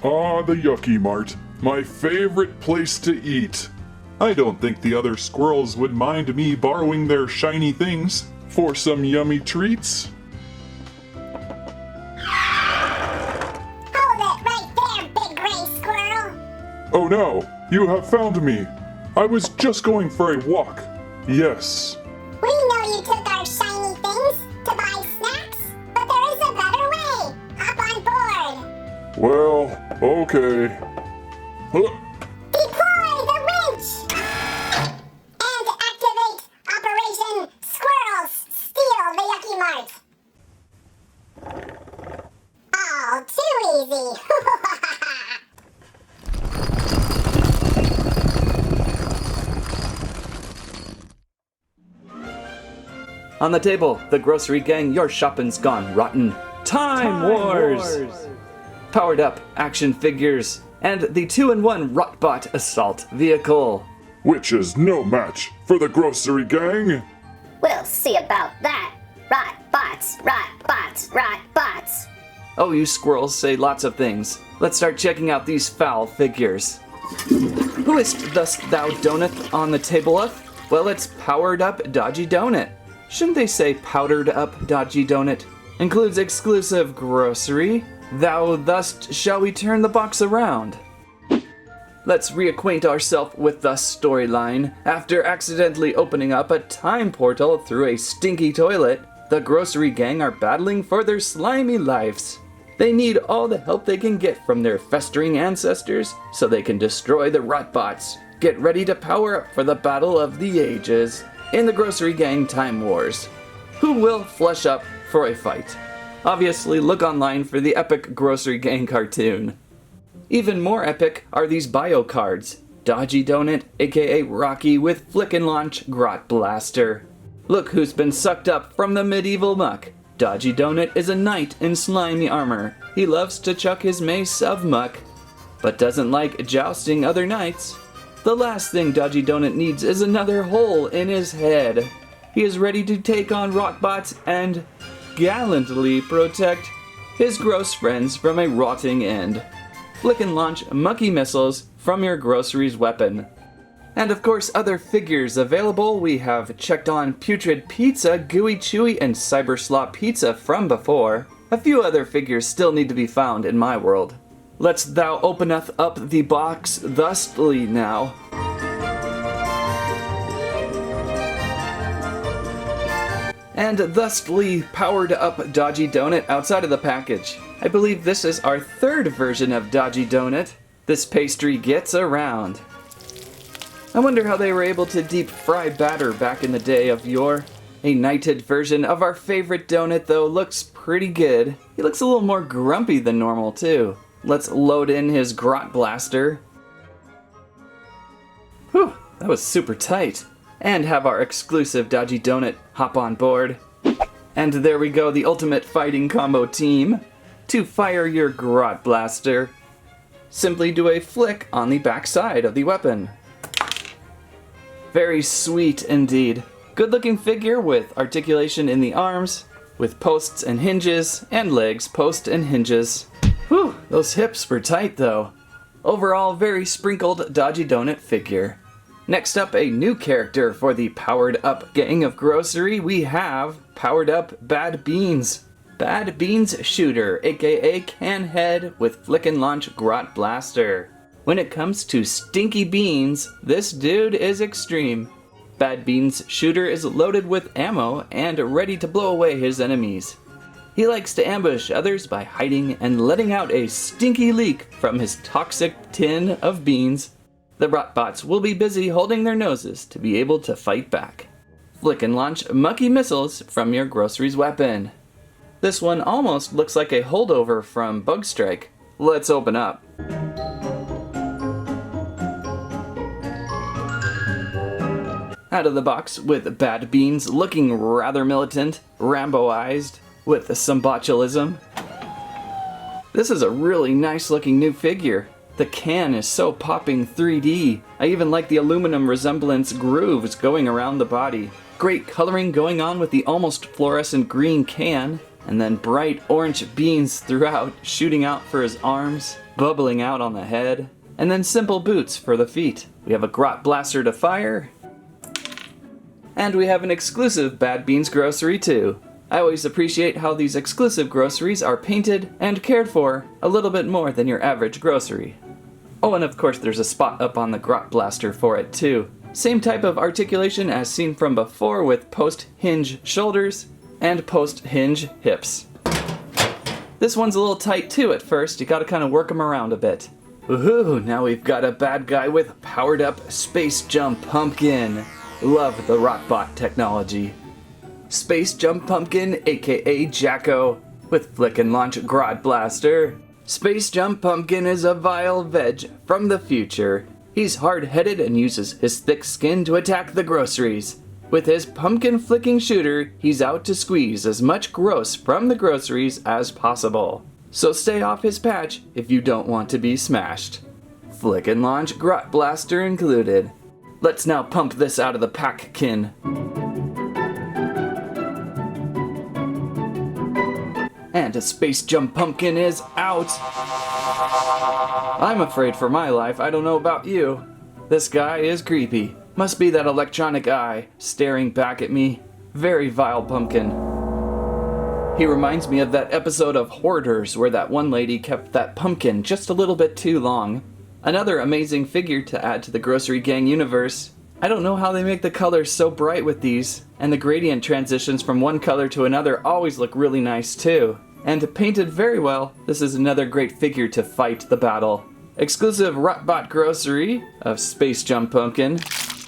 Ah, the Yucky Mart. My favorite place to eat. I don't think the other squirrels would mind me borrowing their shiny things for some yummy treats. Hold it right there, big gray squirrel. Oh no, you have found me. I was just going for a walk. Yes. We know you took our shiny things to buy snacks, but there is a better way. Hop on board. Well, okay. Huh. Deploy the winch! And activate Operation Squirrels Steal the Yucky Mart. Oh, too easy. On the table, the grocery gang, your shopping's gone rotten. Time Wars! Powered up action figures, and the 2-in-1 Rotbot assault vehicle. Which is no match for the grocery gang. We'll see about that. Rotbots, Rotbots, Rotbots. Oh, you squirrels say lots of things. Let's start checking out these foul figures. Who is thus thou donut on the table of? Well, it's powered up Dodgey Donut. Shouldn't they say powdered up Dodgey Donut? Includes exclusive grocery. Thou thus shall we turn the box around. Let's reacquaint ourselves with the storyline. After accidentally opening up a time portal through a stinky toilet, the grocery gang are battling for their slimy lives. They need all the help they can get from their festering ancestors so they can destroy the Rotbots. Get ready to power up for the battle of the ages in the grocery gang Time Wars. Who will flesh up for a fight? Obviously, look online for the epic grocery gang cartoon. Even more epic are these bio cards. Dodgey Donut, aka Rocky with Flick and Launch Grot Blaster. Look who's been sucked up from the medieval muck. Dodgey Donut is a knight in slimy armor. He loves to chuck his mace of muck, but doesn't like jousting other knights. The last thing Dodgey Donut needs is another hole in his head. He is ready to take on Rotbots and gallantly protect his gross friends from a rotting end. Flick and launch mucky missiles from your groceries weapon. And of course, other figures available. We have checked on Putrid Pizza, Gooey Chewy, and Cyber Slop Pizza from before. A few other figures still need to be found in my world. Let's thou openeth up the box thusly now. And thusly powered up Dodgey Donut outside of the package. I believe this is our third version of Dodgey Donut. This pastry gets around. I wonder how they were able to deep fry batter back in the day of yore. A knighted version of our favorite donut though looks pretty good. He looks a little more grumpy than normal too. Let's load in his Grot Blaster. Whew, that was super tight. And have our exclusive Dodgey Donut hop on board. And there we go, the ultimate fighting combo team. To fire your Grot Blaster, simply do a flick on the back side of the weapon. Very sweet indeed. Good looking figure with articulation in the arms, with posts and hinges, and legs, post and hinges. Whew, those hips were tight though. Overall, very sprinkled Dodgey Donut figure. Next up, a new character for the powered up gang of grocery. We have powered up Bad Beans. Bad Beans Shooter, aka Canhead with Flick and Launch Grot Blaster. When it comes to stinky beans, this dude is extreme. Bad Beans Shooter is loaded with ammo and ready to blow away his enemies. He likes to ambush others by hiding and letting out a stinky leak from his toxic tin of beans. The Rotbots will be busy holding their noses to be able to fight back. Flick and launch mucky missiles from your groceries weapon. This one almost looks like a holdover from Bug Strike. Let's open up. Out of the box with Bad Beans looking rather militant, Rambo-ized, with some botulism. This is a really nice looking new figure. The can is so popping 3D. I even like the aluminum resemblance grooves going around the body. Great coloring going on with the almost fluorescent green can, and then bright orange beans throughout shooting out for his arms. bubbling out on the head, and then simple boots for the feet. We have a Grot Blaster to fire, and we have an exclusive Bad Beans Grossery too. I always appreciate how these exclusive Grosseries are painted and cared for a little bit more than your average grocery. Oh, and of course there's a spot up on the Grot Blaster for it too. Same type of articulation as seen from before with post-hinge shoulders and post-hinge hips. This one's a little tight too at first, you gotta kind of work them around a bit. Woohoo, now we've got a bad guy with powered up Space Jump Pumpkin. Love the Rotbot technology. Space Jump Pumpkin, aka Jacko, with Flick and Launch Grot Blaster. Space Jump Pumpkin is a vile veg from the future. He's hard-headed and uses his thick skin to attack the Grosseries. With his pumpkin flicking shooter, he's out to squeeze as much gross from the Grosseries as possible. So stay off his patch if you don't want to be smashed. Flick and Launch Grot Blaster included. Let's now pump this out of the pack-kin. And a Space Jump Pumpkin is out! I'm afraid for my life, I don't know about you. This guy is creepy. Must be that electronic eye staring back at me. Very vile pumpkin. He reminds me of that episode of Hoarders where that one lady kept that pumpkin just a little bit too long. Another amazing figure to add to the Grossery Gang universe. I don't know how they make the colors so bright with these, and the gradient transitions from one color to another always look really nice too. And painted very well, this is another great figure to fight the battle. Exclusive Rotbot Grossery of Space Jump Pumpkin.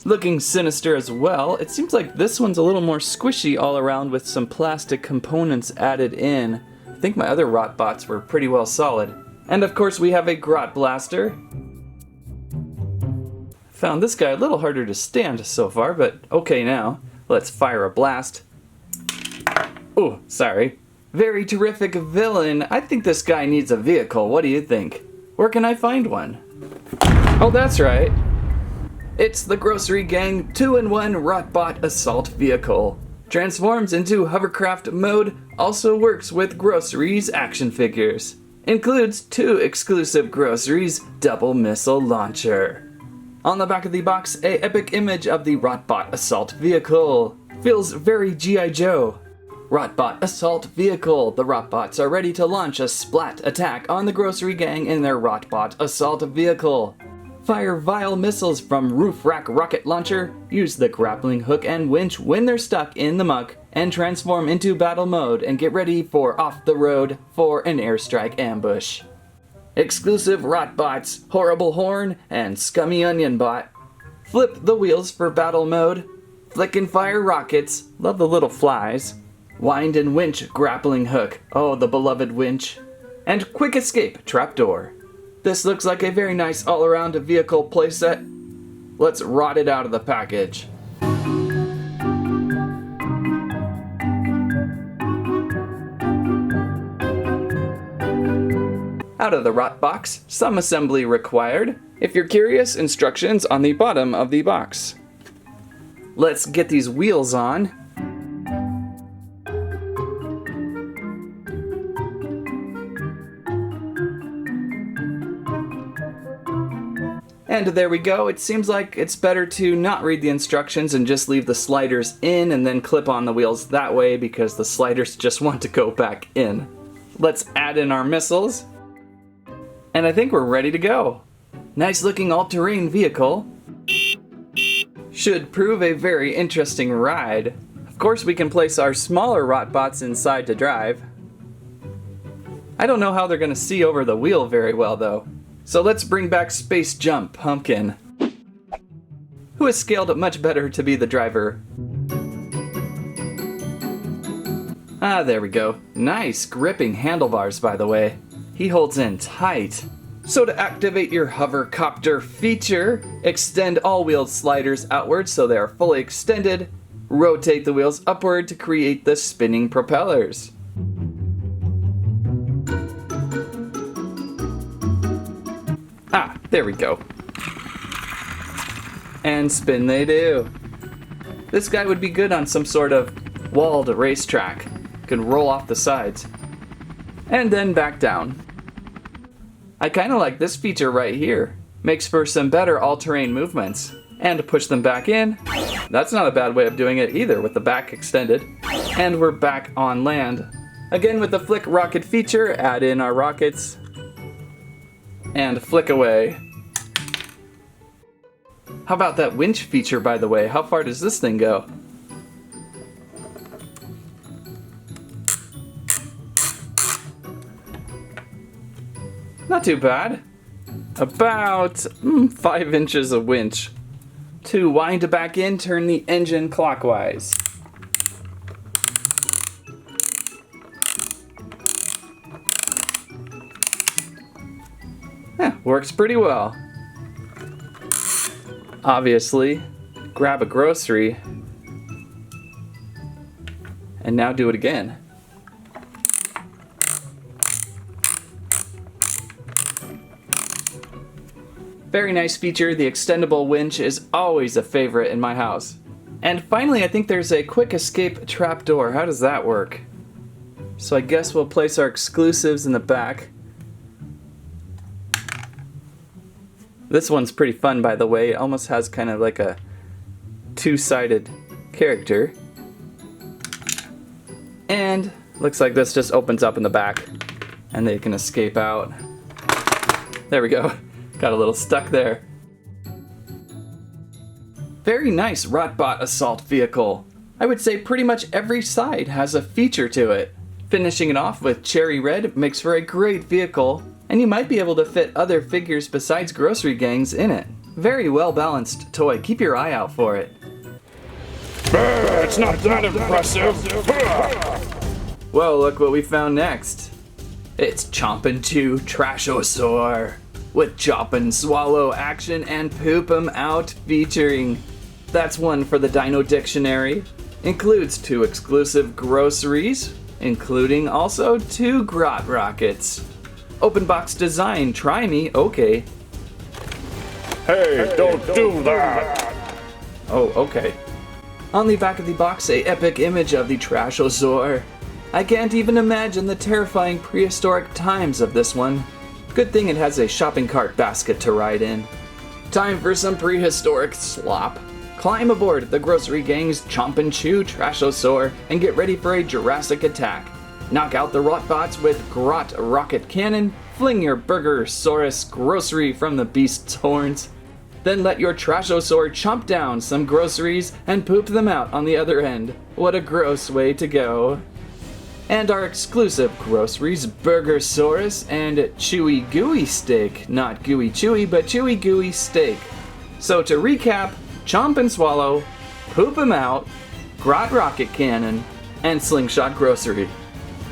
Looking sinister as well. It seems like this one's a little more squishy all around with some plastic components added in. I think my other Rotbots were pretty well solid. And of course we have a Grot Blaster. Found this guy a little harder to stand so far, but okay now. Let's fire a blast. Oh, sorry. Very terrific villain. I think this guy needs a vehicle. What do you think? Where can I find one? Oh, that's right. It's the Grossery Gang 2-in-1 Rotbot Assault Vehicle. Transforms into Hovercraft mode, also works with Grosseries action figures. Includes 2 exclusive Grosseries double missile launcher. On the back of the box, a epic image of the Rotbot Assault Vehicle. Feels very G.I. Joe. Rotbot Assault Vehicle. The Rotbots are ready to launch a splat attack on the Grossery Gang in their Rotbot Assault Vehicle. Fire vile missiles from Roof Rack Rocket Launcher, use the Grappling Hook and Winch when they're stuck in the muck, and transform into battle mode and get ready for off the road for an airstrike ambush. Exclusive Rotbots, Horrible Horn, and Scummy Onion Bot. Flip the wheels for battle mode. Flick and fire rockets, love the little flies. Wind and Winch Grappling Hook, oh the beloved Winch. And Quick Escape Trapdoor. This looks like a very nice all-around vehicle playset. Let's rot it out of the package. Out of the rot box, some assembly required. If you're curious, instructions on the bottom of the box. Let's get these wheels on. And there we go. It seems like it's better to not read the instructions and just leave the sliders in and then clip on the wheels that way because the sliders just want to go back in. Let's add in our missiles. And I think we're ready to go. Nice looking all-terrain vehicle. Should prove a very interesting ride. Of course we can place our smaller Rotbots inside to drive. I don't know how they're going to see over the wheel very well though. So let's bring back Space Jump Pumpkin, who is scaled much better to be the driver. Ah, there we go. Nice gripping handlebars, by the way. He holds in tight. So to activate your Hovercopter feature, extend all wheel sliders outward so they are fully extended. Rotate the wheels upward to create the spinning propellers. Ah, there we go. And spin they do. This guy would be good on some sort of walled racetrack. Could roll off the sides. And then back down. I kind of like this feature right here. Makes for some better all-terrain movements. And to push them back in, that's not a bad way of doing it either with the back extended. And we're back on land. Again with the flick rocket feature, add in our rockets. And flick away. How about that winch feature, by the way? How far does this thing go? Not too bad. About 5 inches of winch. To wind back in, turn the engine clockwise. Works pretty well. Obviously, grab a grocery. And now do it again. Very nice feature. The extendable winch is always a favorite in my house. And finally, I think there's a quick escape trapdoor. How does that work? So I guess we'll place our exclusives in the back. This one's pretty fun, by the way. It almost has kind of like a two-sided character. And looks like this just opens up in the back and they can escape out. There we go. Got a little stuck there. Very nice Rotbot assault vehicle. I would say pretty much every side has a feature to it. Finishing it off with cherry red makes for a great vehicle, and you might be able to fit other figures besides grocery gangs in it. Very well balanced toy. Keep your eye out for it. It's not that impressive. Whoa, look what we found next. It's Chomp and Chew Trash-o-Saur. With chop and swallow action and poop 'em out featuring. That's one for the Dino Dictionary. Includes 2 exclusive groceries, including also 2 Grot Rockets. Open box design, try me, okay. Hey, don't do that. Oh, okay. On the back of the box, a epic image of the Trash-o-Saur. I can't even imagine the terrifying prehistoric times of this one. Good thing it has a shopping cart basket to ride in. Time for some prehistoric slop. Climb aboard the grocery gang's Chomp and Chew Trash-o-Saur and get ready for a Jurassic attack. Knock out the Rotbots with Grot Rocket Cannon, fling your Burgersaurus Grossery from the beast's horns. Then let your Trash-o-Saur chomp down some groceries and poop them out on the other end. What a gross way to go. And our exclusive groceries, Burgersaurus and Chewy Gooey Steak. Not gooey chewy, but chewy gooey steak. So to recap, Chomp and Swallow, Poop 'em Out, Grot Rocket Cannon, and Slingshot Grossery.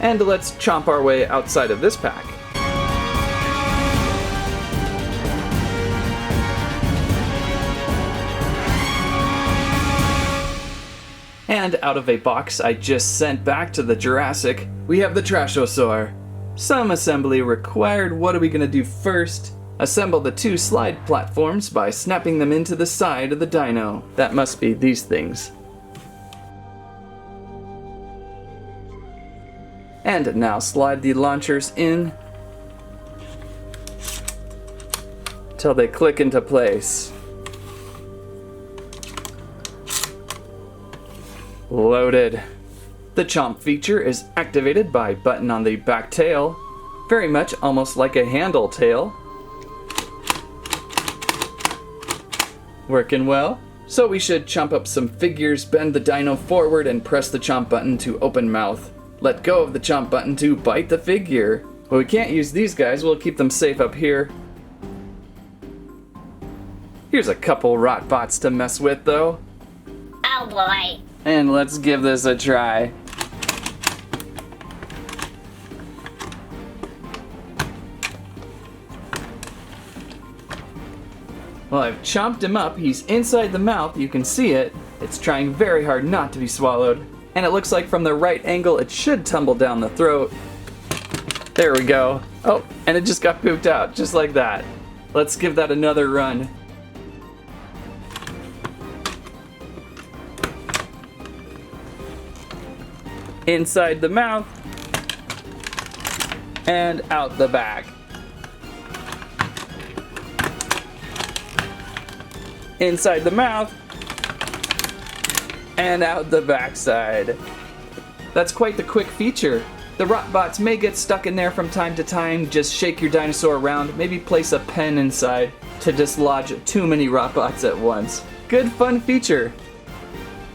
And let's chomp our way outside of this pack. And out of a box I just sent back to the Jurassic, we have the Trash-o-Saur. Some assembly required. What are we gonna do first? Assemble the 2 slide platforms by snapping them into the side of the dino. That must be these things. And now slide the launchers in till they click into place. Loaded. The Chomp feature is activated by button on the back tail, very much almost like a handle tail. Working well. So we should chomp up some figures, bend the dino forward, and press the chomp button to open mouth. Let go of the chomp button to bite the figure. Well, we can't use these guys, we'll keep them safe up here. Here's a couple Rotbots to mess with though. Oh boy. And let's give this a try. Well, I've chomped him up. He's inside the mouth. You can see it. It's trying very hard not to be swallowed. And it looks like from the right angle, it should tumble down the throat. There we go. Oh, and it just got pooped out, just like that. Let's give that another run. Inside the mouth and out the back. inside the mouth, and out the backside. That's quite the quick feature. The Rotbots may get stuck in there from time to time. Just shake your dinosaur around, maybe place a pen inside to dislodge too many Rotbots at once. Good fun feature.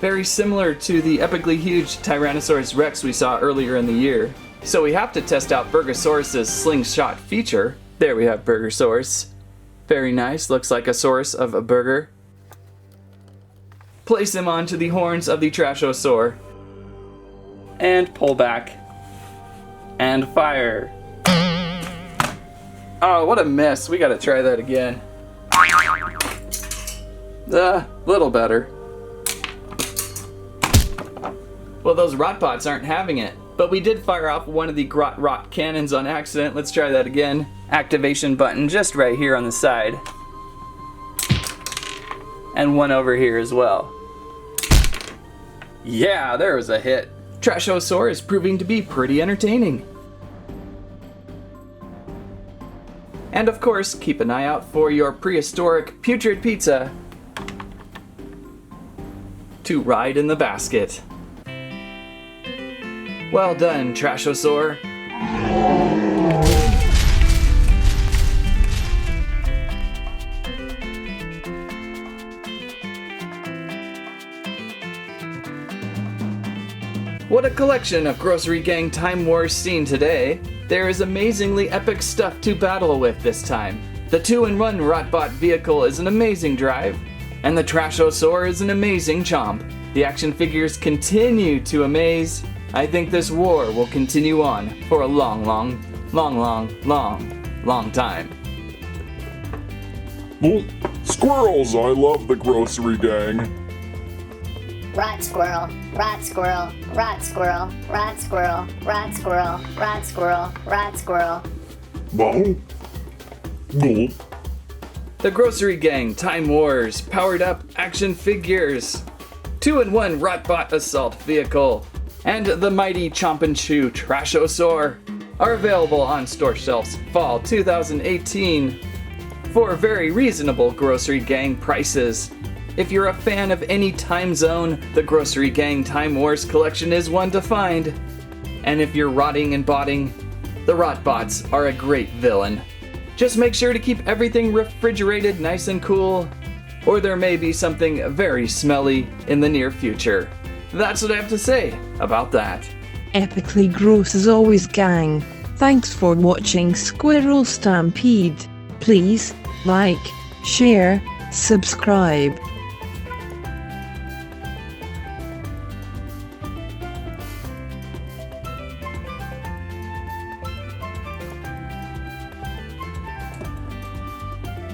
Very similar to the epically huge Tyrannosaurus Rex we saw earlier in the year. So we have to test out Burgosaurus's slingshot feature. There we have Burgosaurus. Very nice, looks like a source of a burger. Place him onto the horns of the Trash-o-Saur. And pull back. And fire. Oh, what a miss. We gotta try that again. Little better. Well, those Rotbots aren't having it. But we did fire off one of the Grot Rocket Cannons on accident. Let's try that again. Activation button just right here on the side. And one over here as well. Yeah, there was a hit. Trash-o-Saur is proving to be pretty entertaining. And of course, keep an eye out for your prehistoric putrid pizza to ride in the basket. Well done, Trash-o-Saur. What a collection of Grossery Gang Time Wars seen today. There is amazingly epic stuff to battle with this time. The 2-in-1 Rotbot vehicle is an amazing drive, and the Trash-o-Saur is an amazing chomp. The action figures continue to amaze. I think this war will continue on for a long time. Well, squirrels, I love the Grossery Gang. Rot squirrel, rot squirrel, rot squirrel, rot squirrel, rot squirrel, rot squirrel, rot squirrel. Wow. Cool. The Grossery Gang Time Wars powered up action figures, 2-in-1 Rotbot assault vehicle, and the mighty Chomp and Chew Trash-o-Saur are available on store shelves fall 2018 for very reasonable Grossery Gang prices. If you're a fan of any time zone, the Grossery Gang Time Wars collection is one to find. And if you're rotting and botting, the Rotbots are a great villain. Just make sure to keep everything refrigerated nice and cool, or there may be something very smelly in the near future. That's what I have to say about that. Epically gross as always, gang. Thanks for watching Squirrel Stampede. Please like, share, subscribe.